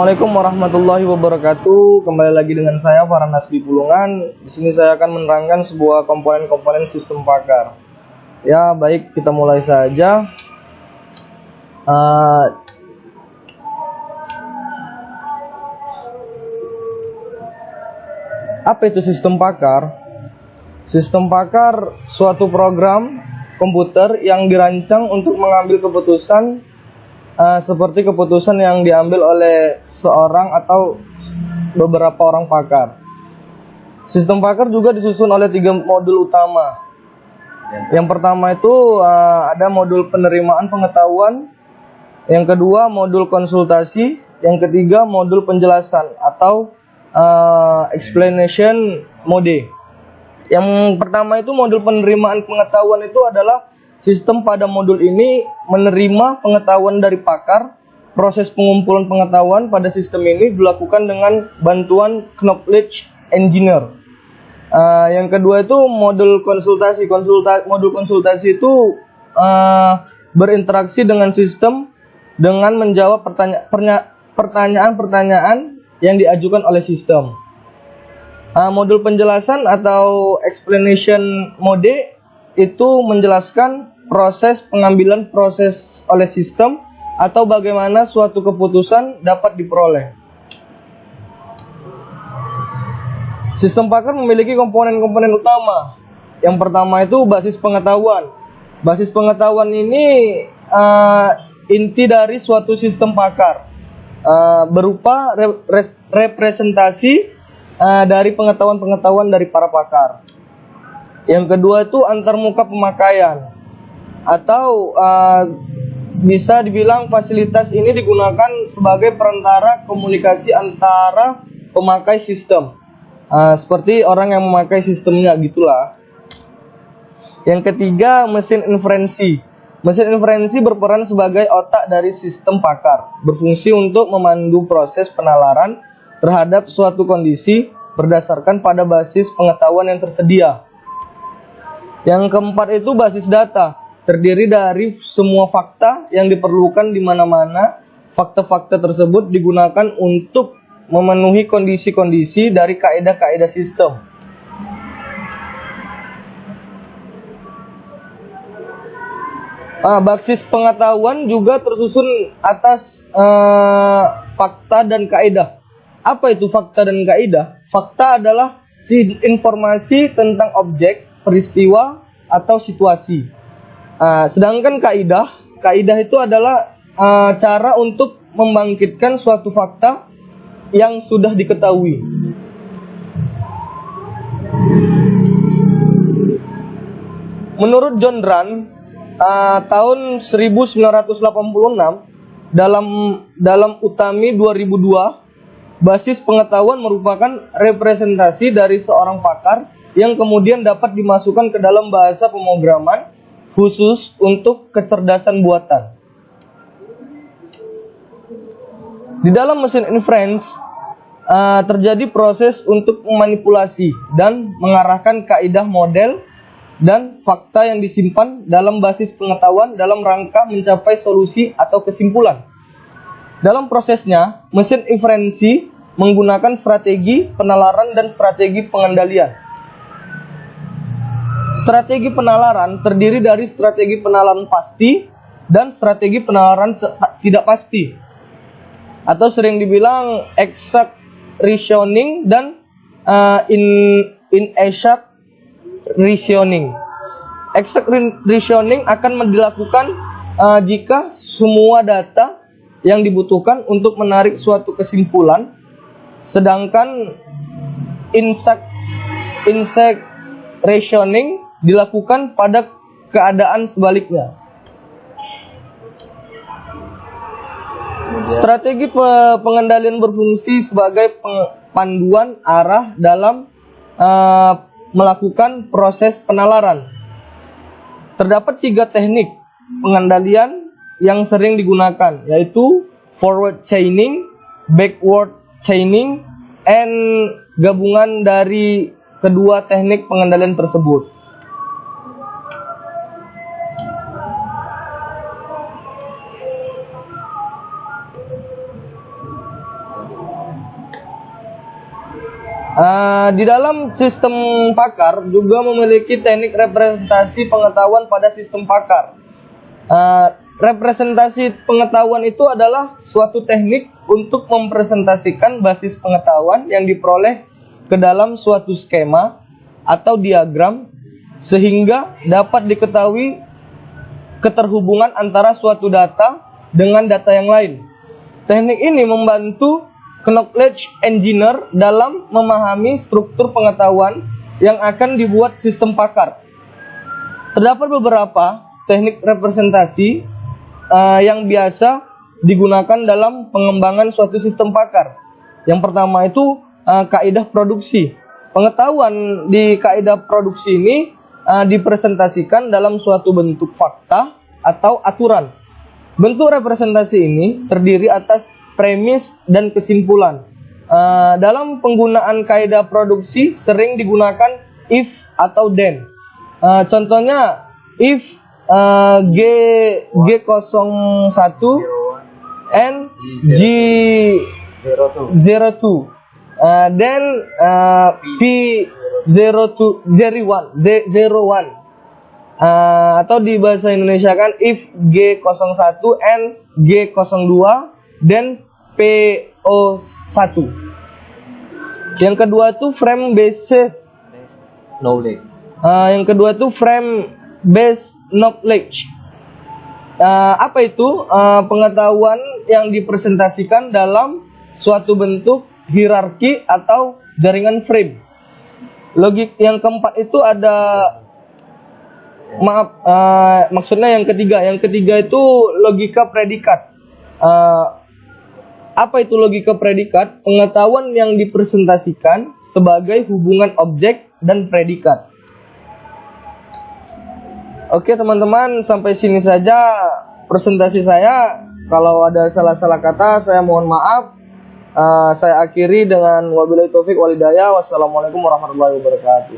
Assalamualaikum warahmatullahi wabarakatuh. Kembali lagi dengan saya Farhan Hasbi Pulungan. Di sini saya akan menerangkan sebuah komponen-komponen sistem pakar. Ya, baik, kita mulai saja. Apa itu sistem pakar? Sistem pakar suatu program komputer yang dirancang untuk mengambil keputusan seperti keputusan yang diambil oleh seorang atau beberapa orang pakar. Sistem pakar juga disusun oleh 3 modul utama. Yang pertama itu ada modul penerimaan pengetahuan, yang kedua modul konsultasi, yang ketiga modul penjelasan atau explanation mode. Yang pertama itu modul penerimaan pengetahuan itu adalah sistem pada modul ini menerima pengetahuan dari pakar. Proses pengumpulan pengetahuan pada sistem ini dilakukan dengan bantuan knowledge engineer. Yang kedua itu modul konsultasi. Modul konsultasi itu berinteraksi dengan sistem dengan menjawab pertanyaan-pertanyaan yang diajukan oleh sistem. Modul penjelasan atau explanation mode itu menjelaskan proses pengambilan proses oleh sistem atau bagaimana suatu keputusan dapat diperoleh. Sistem pakar memiliki komponen-komponen utama. Yang pertama itu basis pengetahuan. Basis pengetahuan ini inti dari suatu sistem pakar, berupa representasi dari pengetahuan-pengetahuan dari para pakar. Yang kedua itu antarmuka pemakaian, atau bisa dibilang fasilitas ini digunakan sebagai perantara komunikasi antara pemakai sistem, seperti orang yang memakai sistemnya gitulah. Yang ketiga, mesin inferensi. Mesin inferensi berperan sebagai otak dari sistem pakar, berfungsi untuk memandu proses penalaran terhadap suatu kondisi berdasarkan pada basis pengetahuan yang tersedia. Yang keempat itu basis data, terdiri dari semua fakta yang diperlukan di mana-mana. Fakta-fakta tersebut digunakan untuk memenuhi kondisi-kondisi dari kaidah-kaidah sistem. Basis pengetahuan juga tersusun atas fakta dan kaidah. Apa itu fakta dan kaidah? Fakta adalah informasi tentang objek, peristiwa, atau situasi. Sedangkan kaidah itu adalah cara untuk membangkitkan suatu fakta yang sudah diketahui. Menurut John Rand, tahun 1986 dalam Utami 2002, basis pengetahuan merupakan representasi dari seorang pakar yang kemudian dapat dimasukkan ke dalam bahasa pemrograman khusus untuk kecerdasan buatan. Di dalam mesin inference terjadi proses untuk memanipulasi dan mengarahkan kaidah model dan fakta yang disimpan dalam basis pengetahuan dalam rangka mencapai solusi atau kesimpulan. Dalam prosesnya, mesin inferensi menggunakan strategi penalaran dan strategi pengendalian. Strategi penalaran terdiri dari strategi penalaran pasti dan strategi penalaran tidak pasti, atau sering dibilang exact reasoning dan inexact reasoning. Exact reasoning akan dilakukan jika semua data yang dibutuhkan untuk menarik suatu kesimpulan, sedangkan inexact reasoning dilakukan pada keadaan sebaliknya. Strategi pengendalian berfungsi sebagai panduan arah dalam melakukan proses penalaran. Terdapat 3 teknik pengendalian yang sering digunakan, yaitu forward chaining, backward chaining, and gabungan dari kedua teknik pengendalian tersebut. Di dalam sistem pakar juga memiliki teknik representasi pengetahuan pada sistem pakar. Representasi pengetahuan itu adalah suatu teknik untuk mempresentasikan basis pengetahuan yang diperoleh ke dalam suatu skema atau diagram sehingga dapat diketahui keterhubungan antara suatu data dengan data yang lain. Teknik ini membantu knowledge engineer dalam memahami struktur pengetahuan yang akan dibuat sistem pakar. Terdapat beberapa teknik representasi yang biasa digunakan dalam pengembangan suatu sistem pakar. Yang pertama itu kaidah produksi. Pengetahuan di kaidah produksi ini dipresentasikan dalam suatu bentuk fakta atau aturan. Bentuk representasi ini terdiri atas premis dan kesimpulan. Dalam penggunaan kaidah produksi sering digunakan if atau then. Contohnya if G01 and G02 then P01 atau di bahasa Indonesia kan if G01 and G02 then PO1. Yang kedua tuh frame based knowledge. Yang kedua tuh frame based knowledge. Apa itu? Pengetahuan yang dipresentasikan dalam suatu bentuk hierarki atau jaringan frame. Logik yang keempat itu ada maksudnya yang ketiga. Yang ketiga itu logika predikat. Apa itu logika predikat? Pengetahuan yang dipresentasikan sebagai hubungan objek dan predikat. Oke teman-teman, sampai sini saja presentasi saya. Kalau ada salah-salah kata, saya mohon maaf. Saya akhiri dengan wabillahi taufik wal hidayah. Wassalamualaikum warahmatullahi wabarakatuh.